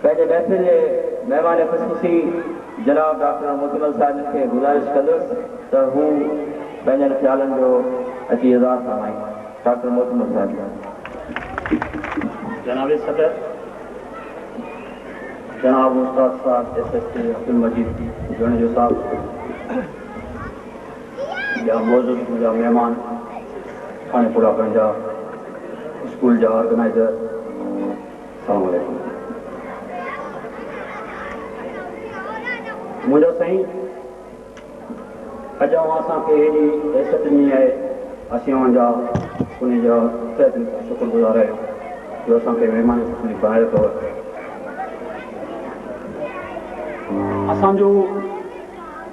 पंहिंजे महफ़िल जे महिमान ख़ुशूसी जनाब डॉक्टर मुकमल साहिब खे गुज़ारिश कंदुसि त हू पंहिंजनि ख़्यालनि जो अची इज़हार फरमाईं। डॉक्टर मुकमल साहिब। जनाब सदर, जनाब उस्ताद साहब SST अब्दुल मजीद जन जो साहब, या मौजूद मुंहिंजा महिमान, खानेपुरा पंहिंजा स्कूल जा ऑर्गेनाइज़र, अस्सलाम वालेकुम। मुंहिंजो साईं, अॼु असांखे हेॾी हैसियत ॾिनी आहे, असीं जा उन जा शुक्रगुज़ार आहियूं जो असांखे महिमान बनायो अथव। असांजो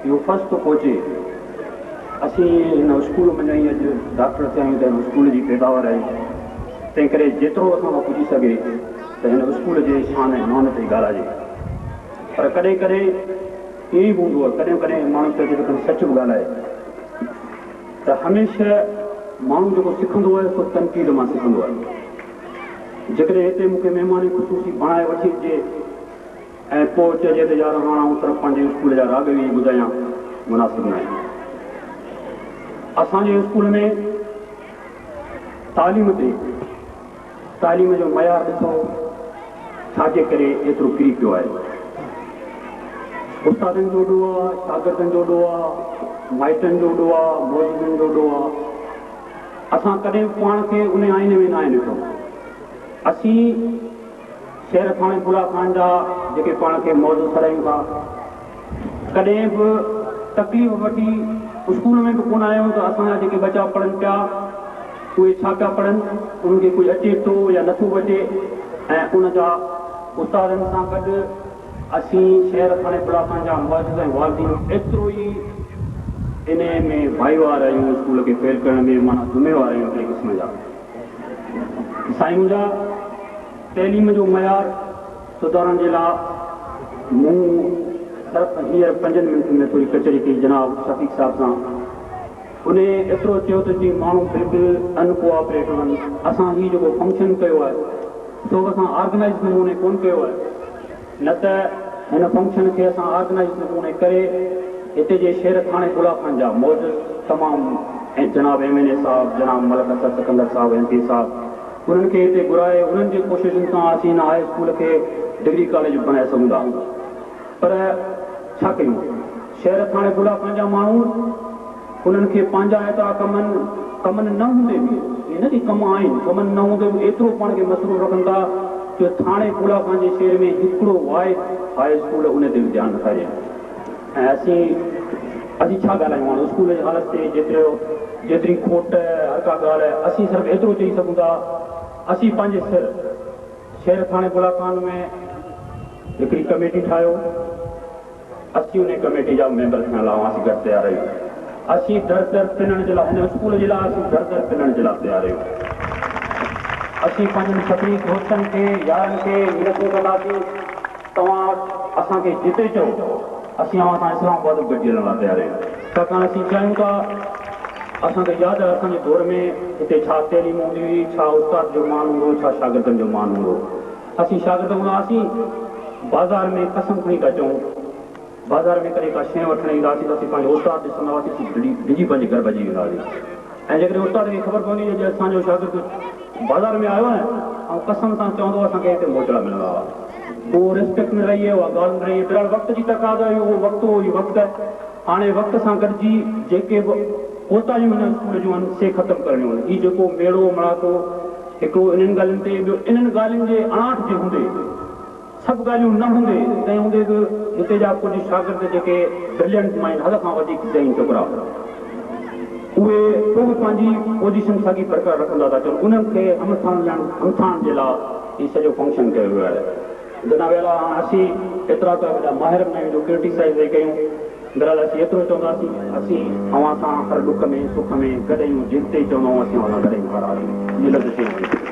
इहो फर्स्ट थो पहुचे, असीं हिन स्कूल में अॼु डॉक्टर थिया आहियूं त हिन स्कूल जी पैदावार आहियूं, तंहिं करे जेतिरो असां खां पुॼी सघे त हिन स्कूल जे शान ऐं मान ते ॻाल्हाइजे। पर कॾहिं कॾहिं ईअं ई हूंदो आहे, कॾहिं कॾहिं माण्हू चए थो सच बि ॻाल्हाए, त हमेशह माण्हू जेको सिखंदो आहे सो तनक़ीद मां सिखंदो आहे। जेकॾहिं हिते मूंखे महिमान ख़ुशूसी बणाए वठी अचे ऐं पोइ चइजे त यार हाणे आउं सिर्फ़ु पंहिंजे स्कूल जा राग बि ॿुधायां, मुनासिब न आहे। असांजे स्कूल में तालीम जो मयार ॾिसो छाजे करे एतिरो किरी पियो आहे। उस्तादनि जो ॾोह आहे, शागिर्दनि जो ॾोह आहे, माइटनि जो ॾोह आहे, मौजूदनि जो ॾोह आहे। असां कॾहिं पाण खे उन आईने में न आहे ॾिठो। असीं शेर खाने बुला खान जा जेके पाण खे मौजू सरायूं था, कॾहिं बि तकलीफ़ वठी स्कूल में बि कोन आहियूं त असांजा जेके बचा पढ़नि पिया उहे छा पिया पढ़नि, उन्हनि खे कोई अचे थो या नथो अचे, ऐं उनजा उस्तादनि सां गॾु असीं शेर खाने बुला खान जा मौजूद ऐं वालदीन एतिरो ई इन में भाईवार आहियूं, स्कूल खे फेल करण में माना ज़िम्मेवार आहियूं हिकिड़े क़िस्म जा। साईं मुंहिंजा तइलीम जो मयार सुधारण जे लाइ मूं सिर्फ़ु हींअर 5 मिंटनि में थोरी कचहरी कई जनाब शफ़ीक साहिब सां। उन एतिरो चयो त जी माण्हू बिल्कुलु अनकोऑपरेटिव आहिनि। असां हीउ जेको फंक्शन कयो आहे सो असां ऑर्गेनाइज़ नमूने कोन कयो आहे, न त हिन फंक्शन खे असां ऑर्गेनाइज़ नमूने करे हिते जे शेर खाने बुला खान जा मौजूद तमामु ऐं जनाब MNA साहब, जनाब मलक असद सिकंदर साहब, MP साहब, उन्हनि खे हिते घुराए उन्हनि जे कोशिशुनि सां असीं हिन हाई स्कूल खे डिग्री कॉलेज बणाए सघूं था। पर छा कयूं, शेर खाने बुला खान जा माण्हू उन्हनि खे पंहिंजा एतिरा कमनि न हूंदे बि, इन जी कम आहिनि, कमनि न हूंदे बि एतिरो पाण खे मसरूफ़ रखनि था जो थाणे बुला खान जे शहर में हिकिड़ो वाहिद हाई स्कूल उन ते बि ध्यानु रखाइजे। ऐं असीं छा ॻाल्हायूं हाणे स्कूल जी हालत ते, जेतिरी खोट हर का ॻाल्हि आहे, असीं सिर्फ़ु एतिरो चई सघूं था असीं पंहिंजे शेर थाणे बुला खान में हिकिड़ी कमेटी ठाहियो, असीं उन कमेटी जा मेंबर थियण लाइ असीं गॾु तयार आहियूं। असीं दर पिनण जे लाइ हिन स्कूल जे लाइ असीं दर पिनण जे लाइ तयार आहियूं। असीं पंहिंजनि सभिनी दोस्तनि खे यारनि खे विनती कंदासीं, तव्हां असांखे जिते चओ असीं असां इस्लामाबाद गॾिजी हलण लाइ तयार आहियूं। छाकाणि असीं चाहियूं था, असांखे यादि आहे असांजे दौर में हिते छा तइलीम हूंदी हुई, छा उस्ताद जो मान हूंदो, छा शागिर्दनि जो मान हूंदो। असीं शागिर्द हूंदासीं, बाज़ार में कसम खणी था चऊं, बाज़ार में कॾहिं का शइ वठणु ईंदासीं त असीं पंहिंजो उस्ताद ॾिसंदा हुआसीं, डिॼी पंहिंजे घर भॼी वेंदा हुआसीं। ऐं जेकॾहिं उस्ताद खे ख़बर पवंदी हुई असांजो शागिर्द बाज़ार में आयो आहे ऐं कसम सां चवंदो असांखे हिते मोचड़ा मिलंदा हुआ, उहो रिस्पेक्ट में रही आहे, उहा ॻाल्हि में रही आहे। वक़्त जी तक़ाज़ा आहे, उहो वक़्तु आहे। हाणे वक़्त सां गॾिजी जेके बि कोताहियूं हिन स्कूल जूं आहिनि से ख़तमु करणियूं आहिनि। हीउ जेको मेड़ो मड़ाको हिकिड़ो इन्हनि ॻाल्हियुनि ते, ॿियो इन्हनि ॻाल्हियुनि जे अणाट जे हूंदे, सभु ॻाल्हियूं न हूंदे, तंहिं हूंदे बि हिते जा कुझु शागिर्द जेके ब्रिलियंट माइंड, हद खां वधीक चई छोकिरा, उहे को बि पंहिंजी पोज़ीशन साॻी बरक़रार रखंदा था चवनि, उन्हनि खे हिमथाइण जे लाइ हीउ सॼो फंक्शन कयो वियो आहे। जनाब अला, असीं एतिरा त वॾा माहिर न आहियूं जो क्रिटिसाइज़ कयूं, बहरहाल असीं एतिरो चवंदासीं, असीं अवां सां हर दुख में सुख में गॾु आहियूं, जिते चवंदा आहियूं असीं अवां सां गॾु आहियूं।